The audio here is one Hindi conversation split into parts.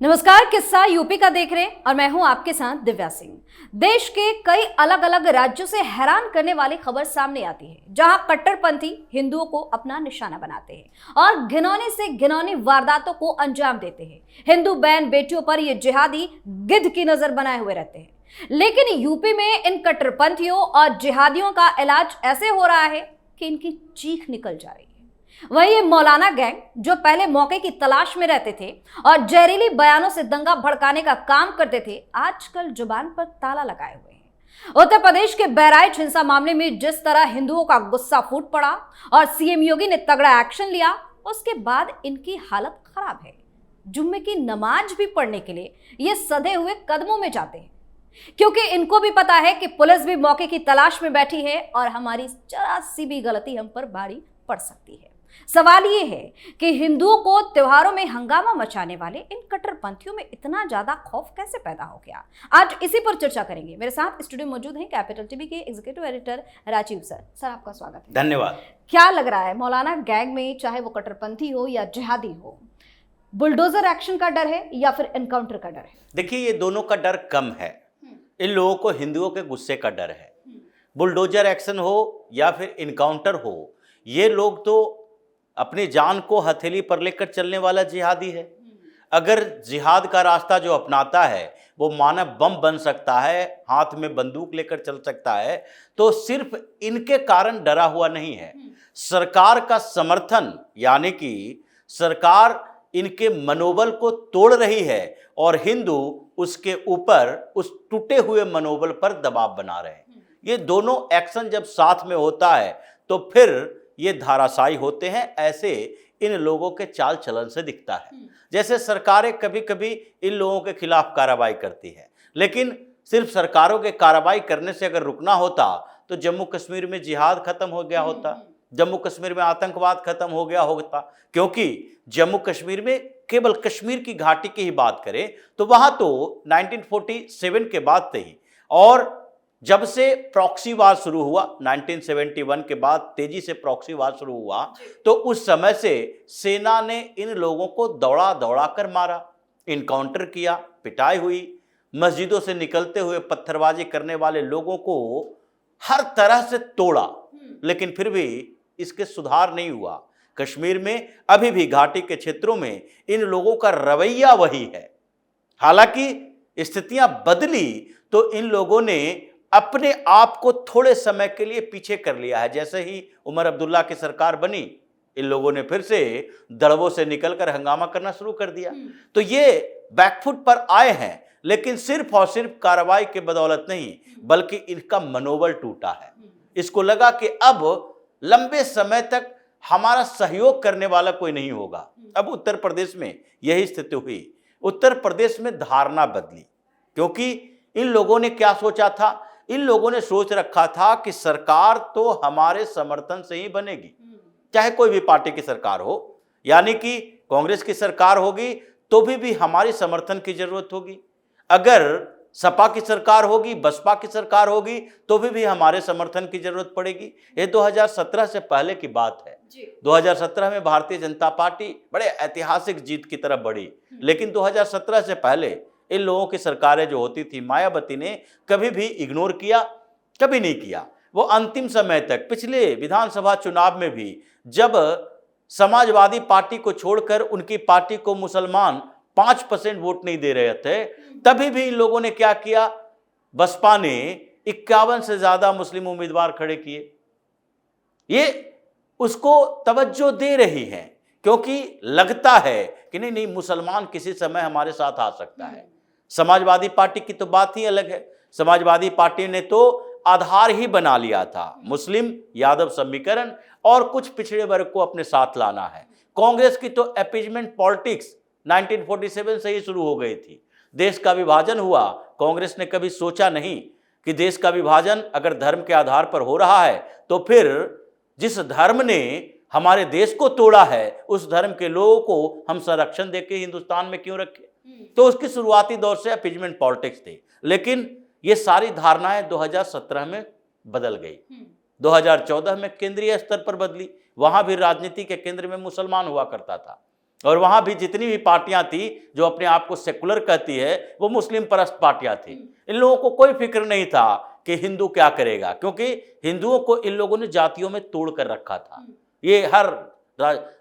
नमस्कार, किस्सा यूपी का देख रहे हैं और मैं हूं आपके साथ दिव्या सिंह। देश के कई अलग अलग राज्यों से हैरान करने वाली खबर सामने आती है, जहां कट्टरपंथी हिंदुओं को अपना निशाना बनाते हैं और घिनौने से घिनौनी वारदातों को अंजाम देते हैं। हिंदू बहन बेटियों पर ये जिहादी गिद्ध की नजर बनाए हुए रहते हैं। लेकिन यूपी में इन कट्टरपंथियों और जिहादियों का इलाज ऐसे हो रहा है कि इनकी चीख निकल जा रही है। वही ये मौलाना गैंग, जो पहले मौके की तलाश में रहते थे और जहरीली बयानों से दंगा भड़काने का काम करते थे, आजकल जुबान पर ताला लगाए हुए हैं। उत्तर प्रदेश के बहराइच हिंसा मामले में जिस तरह हिंदुओं का गुस्सा फूट पड़ा और सीएम योगी ने तगड़ा एक्शन लिया, उसके बाद इनकी हालत खराब है। जुम्मे की नमाज भी पढ़ने के लिए ये सधे हुए कदमों में जाते हैं, क्योंकि इनको भी पता है कि पुलिस भी मौके की तलाश में बैठी है और हमारी जरा सी भी गलती हम पर भारी पड़ सकती है। सवाल ये है कि हिंदुओं को त्योहारों में हंगामा मचाने वाले इन कट्टरपंथियों में इतना ज्यादा खौफ कैसे पैदा हो गया। आज इसी पर चर्चा करेंगे। मेरे साथ स्टूडियो मौजूद हैं कैपिटल टीवी के executive editor Rajeev sir. Sir, आपका स्वागत है। धन्यवाद। क्या लग रहा है, मौलाना गैंग में चाहे वो कट्टरपंथी हो या जिहादी हो, बुलडोजर एक्शन का डर है या फिर एनकाउंटर का डर है? देखिए, ये दोनों का डर कम है। इन लोगों को हिंदुओं के गुस्से का डर है। बुलडोजर एक्शन हो या फिर इनकाउंटर हो, ये लोग तो अपनी जान को हथेली पर लेकर चलने वाला जिहादी है। अगर जिहाद का रास्ता जो अपनाता है वो मानव बम बन सकता है, हाथ में बंदूक लेकर चल सकता है, तो सिर्फ इनके कारण डरा हुआ नहीं है। सरकार का समर्थन, यानी कि सरकार इनके मनोबल को तोड़ रही है और हिंदू उसके ऊपर, उस टूटे हुए मनोबल पर दबाव बना रहे हैं। ये दोनों एक्शन जब साथ में होता है तो फिर ये धाराशायी होते हैं। ऐसे इन लोगों के चाल चलन से दिखता है। जैसे सरकारें कभी कभी इन लोगों के खिलाफ कार्रवाई करती है, लेकिन सिर्फ सरकारों के कार्रवाई करने से अगर रुकना होता तो जम्मू कश्मीर में जिहाद खत्म हो गया होता, जम्मू कश्मीर में आतंकवाद खत्म हो गया होता। क्योंकि जम्मू कश्मीर में केवल कश्मीर की घाटी की ही बात करें तो वहां तो 1947 के बाद से ही, और जब से प्रॉक्सी वार शुरू हुआ 1971 के बाद, तेजी से प्रॉक्सी वार शुरू हुआ, तो उस समय से सेना ने इन लोगों को दौड़ा दौड़ा कर मारा, इनकाउंटर किया, पिटाई हुई, मस्जिदों से निकलते हुए पत्थरबाजी करने वाले लोगों को हर तरह से तोड़ा, लेकिन फिर भी इसके सुधार नहीं हुआ। कश्मीर में अभी भी घाटी के क्षेत्रों में इन लोगों का रवैया वही है। हालांकि स्थितियां बदली तो इन लोगों ने अपने आप को थोड़े समय के लिए पीछे कर लिया है। जैसे ही उमर अब्दुल्ला की सरकार बनी, इन लोगों ने फिर से दड़बों से निकलकर हंगामा करना शुरू कर दिया। तो ये बैकफुट पर आए हैं, लेकिन सिर्फ और सिर्फ कार्रवाई के बदौलत नहीं, बल्कि इनका मनोबल टूटा है। इसको लगा कि अब लंबे समय तक हमारा सहयोग करने वाला कोई नहीं होगा। अब उत्तर प्रदेश में यही स्थिति हुई। उत्तर प्रदेश में धारणा बदली, क्योंकि इन लोगों ने क्या सोचा था? इन लोगों ने सोच रखा था कि सरकार तो हमारे समर्थन से ही बनेगी, चाहे कोई भी पार्टी की सरकार हो, यानी कि कांग्रेस की सरकार होगी तो भी हमारी समर्थन की जरूरत होगी। अगर सपा की सरकार होगी, बसपा की सरकार होगी तो भी हमारे समर्थन की जरूरत पड़ेगी। ये 2017 से पहले की बात है। 2017 में भारतीय जनता पार्टी बड़े ऐतिहासिक जीत की तरफ बढ़ी, लेकिन 2017 से पहले इन लोगों की सरकारें जो होती थी, मायावती ने कभी भी इग्नोर किया, कभी नहीं किया। वो अंतिम समय तक, पिछले विधानसभा चुनाव में भी जब समाजवादी पार्टी को छोड़कर उनकी पार्टी को मुसलमान 5% वोट नहीं दे रहे थे, तभी भी इन लोगों ने क्या किया? बसपा ने 51 से ज्यादा मुस्लिम उम्मीदवार खड़े किए। ये उसको तवज्जो दे रही है, क्योंकि लगता है कि नहीं, मुसलमान किसी समय हमारे साथ आ सकता है। समाजवादी पार्टी की तो बात ही अलग है। समाजवादी पार्टी ने तो आधार ही बना लिया था, मुस्लिम यादव समीकरण और कुछ पिछड़े वर्ग को अपने साथ लाना है। कांग्रेस की तो अपीजमेंट पॉलिटिक्स 1947 से ही शुरू हो गई थी। देश का विभाजन हुआ, कांग्रेस ने कभी सोचा नहीं कि देश का विभाजन अगर धर्म के आधार पर हो रहा है तो फिर जिस धर्म ने हमारे देश को तोड़ा है, उस धर्म के लोगों को हम संरक्षण देके हिंदुस्तान में क्यों रखें? तो उसकी शुरुआती दौर से अपीजमेंट पॉलिटिक्स थी, लेकिन ये सारी धारणाएं 2017 में बदल गई। 2014 में केंद्रीय स्तर पर बदली, वहां भी राजनीति के केंद्र में मुसलमान हुआ करता था। और वहां भी जितनी भी पार्टियां थी जो अपने आप को सेकुलर कहती है वो मुस्लिम परस्त पार्टियां थी। इन लोगों को कोई फिक्र नहीं था कि हिंदू क्या करेगा, क्योंकि हिंदुओं को इन लोगों ने जातियों में तोड़ कर रखा था। ये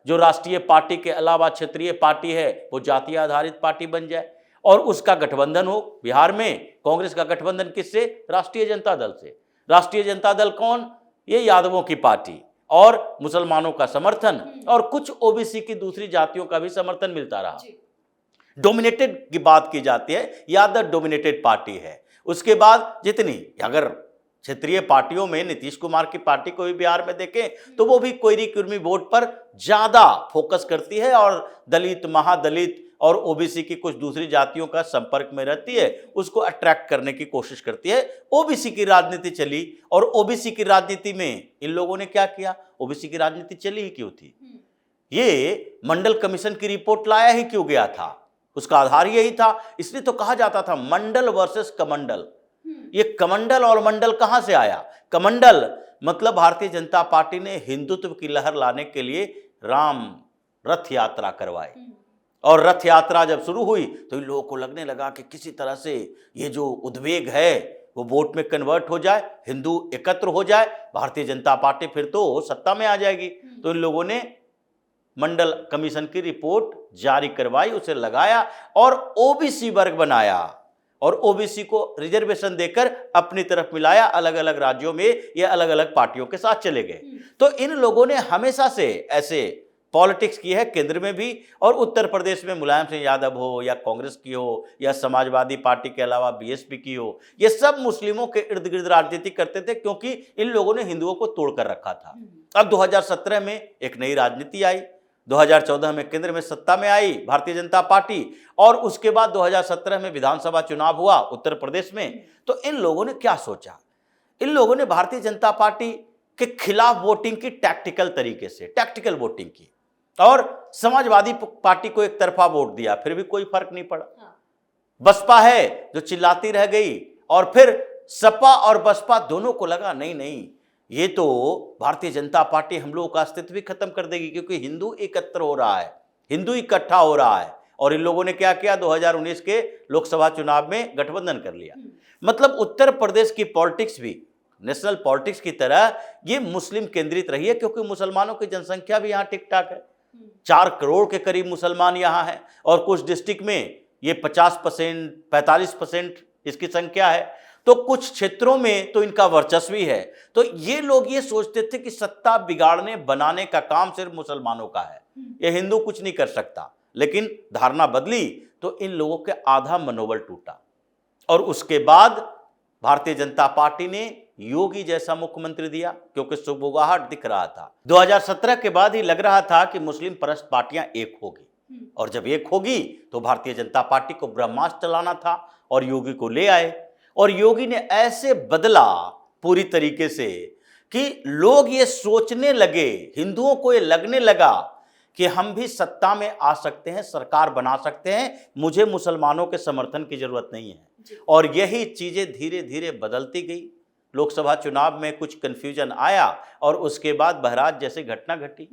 जो राष्ट्रीय पार्टी के अलावा क्षेत्रीय पार्टी है वो जातीय आधारित पार्टी बन जाए और उसका गठबंधन हो। बिहार में कांग्रेस का गठबंधन किससे? राष्ट्रीय जनता दल से। राष्ट्रीय जनता दल कौन? ये यादवों की पार्टी और मुसलमानों का समर्थन और कुछ ओबीसी की दूसरी जातियों का भी समर्थन मिलता रहा। डोमिनेटेड की बात की जाती है, यादव डोमिनेटेड पार्टी है। उसके बाद जितनी अगर क्षेत्रीय पार्टियों में नीतीश कुमार की पार्टी को भी बिहार में देखें तो वो भी कोयरी कुर्मी वोट पर ज्यादा फोकस करती है और दलित, महादलित और ओबीसी की कुछ दूसरी जातियों का संपर्क में रहती है, उसको अट्रैक्ट करने की कोशिश करती है। ओबीसी की राजनीति चली और ओबीसी की राजनीति में इन लोगों ने क्या किया? ओबीसी की राजनीति चली ही क्यों थी? ये मंडल कमीशन की रिपोर्ट लाया ही क्यों गया था? उसका आधार यही था। इसलिए तो कहा जाता था मंडल वर्सेस कमंडल। ये कमंडल और मंडल कहां से आया? कमंडल मतलब भारतीय जनता पार्टी ने हिंदुत्व की लहर लाने के लिए राम रथ यात्रा करवाई और रथ यात्रा जब शुरू हुई तो इन लोगों को लगने लगा कि किसी तरह से ये जो उद्वेग है वो वोट में कन्वर्ट हो जाए, हिंदू एकत्र हो जाए, भारतीय जनता पार्टी फिर तो सत्ता में आ जाएगी। तो इन लोगों ने मंडल कमीशन की रिपोर्ट जारी करवाई, उसे लगाया और ओबीसी वर्ग बनाया और ओबीसी को रिजर्वेशन देकर अपनी तरफ मिलाया। अलग अलग राज्यों में ये अलग अलग पार्टियों के साथ चले गए। तो इन लोगों ने हमेशा से ऐसे पॉलिटिक्स की है, केंद्र में भी और उत्तर प्रदेश में मुलायम सिंह यादव हो या कांग्रेस की हो या समाजवादी पार्टी के अलावा बीएसपी की हो, ये सब मुस्लिमों के इर्द गिर्द राजनीति करते थे क्योंकि इन लोगों ने हिंदुओं को तोड़कर रखा था। अब 2017 में एक नई राजनीति आई, 2014 में केंद्र में सत्ता में आई भारतीय जनता पार्टी और उसके बाद 2017 में विधानसभा चुनाव हुआ उत्तर प्रदेश में। तो इन लोगों ने क्या सोचा? इन लोगों ने भारतीय जनता पार्टी के खिलाफ वोटिंग की, टैक्टिकल तरीके से टैक्टिकल वोटिंग की और समाजवादी पार्टी को एक तरफा वोट दिया, फिर भी कोई फर्क नहीं पड़ा। बसपा है जो चिल्लाती रह गई और फिर सपा और बसपा दोनों को लगा नहीं नहीं ये तो भारतीय जनता पार्टी हम लोगों का अस्तित्व भी खत्म कर देगी क्योंकि हिंदू एकत्र हो रहा है, हिंदू इकट्ठा हो रहा है। और इन लोगों ने क्या किया? 2019 के लोकसभा चुनाव में गठबंधन कर लिया। मतलब उत्तर प्रदेश की पॉलिटिक्स भी नेशनल पॉलिटिक्स की तरह ये मुस्लिम केंद्रित रही है क्योंकि मुसलमानों की जनसंख्या भी यहाँ ठीक ठाक है, 4 करोड़ के करीब मुसलमान यहाँ हैं और कुछ डिस्ट्रिक्ट में ये 50%, 45% इसकी संख्या है। तो कुछ क्षेत्रों में तो इनका वर्चस्व ही है। तो ये लोग ये सोचते थे कि सत्ता बिगाड़ने बनाने का काम सिर्फ मुसलमानों का है, ये हिंदू कुछ नहीं कर सकता। लेकिन धारणा बदली तो इन लोगों के आधा मनोबल टूटा और उसके बाद भारतीय जनता पार्टी ने योगी जैसा मुख्यमंत्री दिया क्योंकि सुबुगाहट दिख रहा था। 2017 के बाद ही लग रहा था कि मुस्लिम परस्त पार्टियां एक होगी और जब एक होगी तो भारतीय जनता पार्टी को ब्रह्मास्त्र चलाना था और योगी को ले आए और योगी ने ऐसे बदला पूरी तरीके से कि लोग ये सोचने लगे, हिंदुओं को ये लगने लगा कि हम भी सत्ता में आ सकते हैं, सरकार बना सकते हैं, मुझे मुसलमानों के समर्थन की जरूरत नहीं है। और यही चीजें धीरे धीरे बदलती गई। लोकसभा चुनाव में कुछ कंफ्यूजन आया और उसके बाद बहराज जैसी घटना घटी।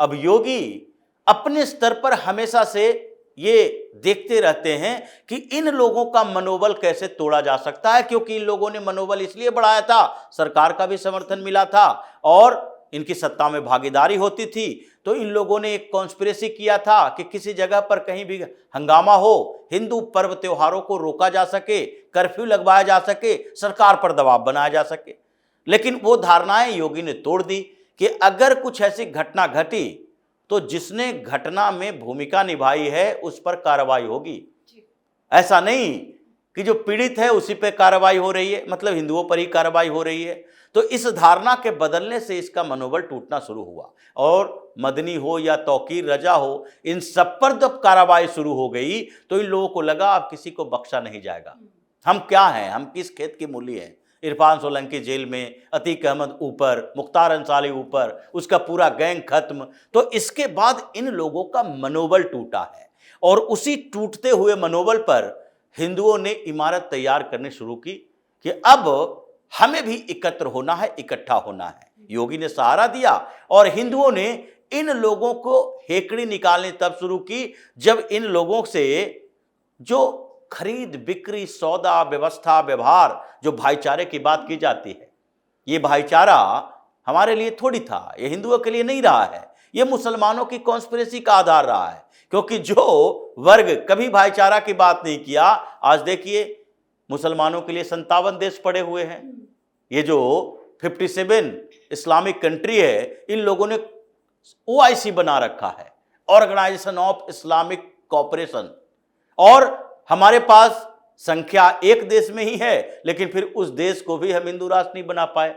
अब योगी अपने स्तर पर हमेशा से ये देखते रहते हैं कि इन लोगों का मनोबल कैसे तोड़ा जा सकता है क्योंकि इन लोगों ने मनोबल इसलिए बढ़ाया था, सरकार का भी समर्थन मिला था और इनकी सत्ता में भागीदारी होती थी। तो इन लोगों ने एक कॉन्स्पिरेसी किया था कि किसी जगह पर कहीं भी हंगामा हो, हिंदू पर्व त्योहारों को रोका जा सके, कर्फ्यू लगवाया जा सके, सरकार पर दबाव बनाया जा सके। लेकिन वो धारणाएं योगी ने तोड़ दी कि अगर कुछ ऐसी घटना घटी तो जिसने घटना में भूमिका निभाई है उस पर कार्रवाई होगी। ऐसा नहीं कि जो पीड़ित है उसी पे कार्रवाई हो रही है, मतलब हिंदुओं पर ही कार्रवाई हो रही है। तो इस धारणा के बदलने से इसका मनोबल टूटना शुरू हुआ और मदनी हो या तौकीर रजा हो, इन सब पर जब कार्रवाई शुरू हो गई तो इन लोगों को लगा अब किसी को बख्शा नहीं जाएगा। हम क्या हैं, हम किस खेत की मूली हैं। इरफान सोलंकी जेल में, अतीक अहमद ऊपर, मुख्तार अंसारी ऊपर, उसका पूरा गैंग खत्म। तो इसके बाद इन लोगों का मनोबल टूटा है और उसी टूटते हुए मनोबल पर हिंदुओं ने इमारत तैयार करनी शुरू की कि अब हमें भी एकत्र होना है, इकट्ठा होना है। योगी ने सहारा दिया और हिंदुओं ने इन लोगों को हेकड़ी निकालनी तब शुरू की जब इन लोगों से जो खरीद बिक्री सौदा व्यवस्था व्यवहार जो भाईचारे की बात की जाती है, ये भाईचारा हमारे लिए थोड़ी था, ये हिंदुओं के लिए नहीं रहा है, ये मुसलमानों की कॉन्स्पिरेसी का आधार रहा है। क्योंकि जो वर्ग कभी भाईचारा की बात नहीं किया, आज देखिए मुसलमानों के लिए 57 देश पड़े हुए हैं। ये जो 57 इस्लामिक कंट्री है, इन लोगों ने OIC बना रखा है, ऑर्गेनाइजेशन ऑफ इस्लामिक कोऑपरेशन, और हमारे पास संख्या एक देश में ही है, लेकिन फिर उस देश को भी हम हिंदू राष्ट्र नहीं बना पाए,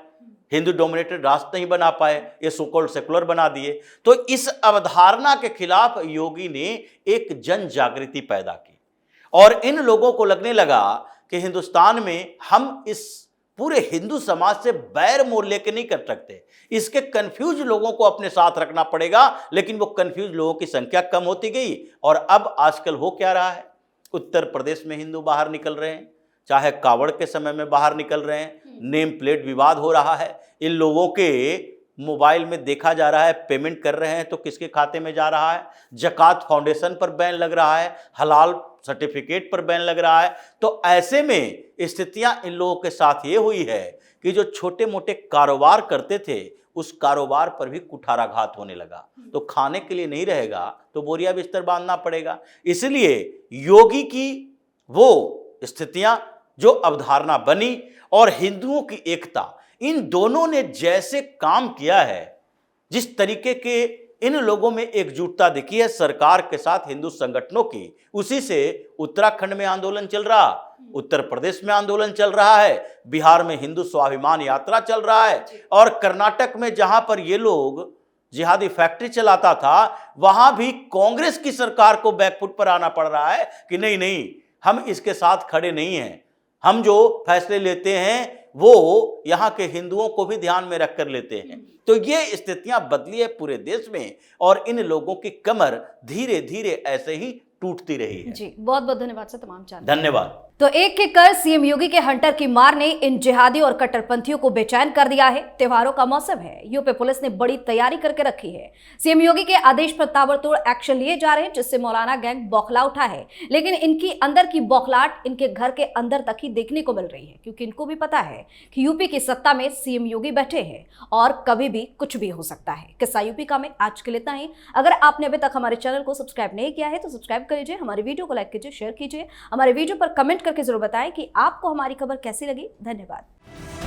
हिंदू डोमिनेटेड राष्ट्र नहीं बना पाए, ये सो कॉल्ड सेकुलर बना दिए। तो इस अवधारणा के खिलाफ योगी ने एक जन जागृति पैदा की और इन लोगों को लगने लगा कि हिंदुस्तान में हम इस पूरे हिंदू समाज से बैर मोल लेके नहीं कर सकते, इसके कंफ्यूज लोगों को अपने साथ रखना पड़ेगा। लेकिन वो कंफ्यूज लोगों की संख्या कम होती गई और अब आजकल हो क्या रहा है, उत्तर प्रदेश में हिंदू बाहर निकल रहे हैं, चाहे कावड़ के समय में बाहर निकल रहे हैं, नेम प्लेट विवाद हो रहा है, इन लोगों के मोबाइल में देखा जा रहा है पेमेंट कर रहे हैं तो किसके खाते में जा रहा है, जकात फाउंडेशन पर बैन लग रहा है, हलाल सर्टिफिकेट पर बैन लग रहा है। तो ऐसे में स्थितियां इन लोगों के साथ ये हुई है कि जो छोटे मोटे कारोबार करते थे उस कारोबार पर भी कुठाराघात होने लगा। तो खाने के लिए नहीं रहेगा तो बोरिया बिस्तर बांधना पड़ेगा। इसलिए योगी की वो स्थितियां जो अवधारणा बनी और हिंदुओं की एकता, इन दोनों ने जैसे काम किया है, जिस तरीके के इन लोगों में एकजुटता दिखी है सरकार के साथ हिंदू संगठनों की, उसी से उत्तराखंड में आंदोलन चल रहा, उत्तर प्रदेश में आंदोलन चल रहा है, बिहार में हिंदू स्वाभिमान यात्रा चल रहा है, और कर्नाटक में जहां पर ये लोग जिहादी फैक्ट्री चलाता था वहां भी कांग्रेस की सरकार को बैकफुट पर आना पड़ रहा है कि नहीं नहीं, हम इसके साथ खड़े नहीं हैं, हम जो फैसले लेते हैं वो यहाँ के हिंदुओं को भी ध्यान में रखकर लेते हैं। तो ये स्थितियां बदली है पूरे देश में और इन लोगों की कमर धीरे धीरे ऐसे ही टूटती रही है। जी, बहुत बहुत धन्यवाद सर तमाम जानकारी। धन्यवाद। तो एक एक कर सीएम योगी के हंटर की मार ने इन जिहादी और कट्टरपंथियों को बेचैन कर दिया है। त्योहारों का मौसम है, यूपी पुलिस ने बड़ी तैयारी करके रखी है। सीएम योगी के आदेश पर ताबड़तोड़ एक्शन लिए जा रहे हैं, जिससे मौलाना गैंग बौखला उठा है। लेकिन इनकी अंदर की बौखलाहट इनके घर के अंदर तक ही देखने को मिल रही है, क्योंकि इनको भी पता है कि यूपी की सत्ता में सीएम योगी बैठे हैं और कभी भी कुछ भी हो सकता है। किस्सा यूपी का में आज के लिए इतना ही। अगर आपने अभी तक हमारे चैनल को सब्सक्राइब नहीं किया है तो सब्सक्राइब कर लीजिए, हमारे वीडियो को लाइक कीजिए, शेयर कीजिए, हमारे वीडियो पर कमेंट करके जरूर बताएं कि आपको हमारी खबर कैसी लगी। धन्यवाद।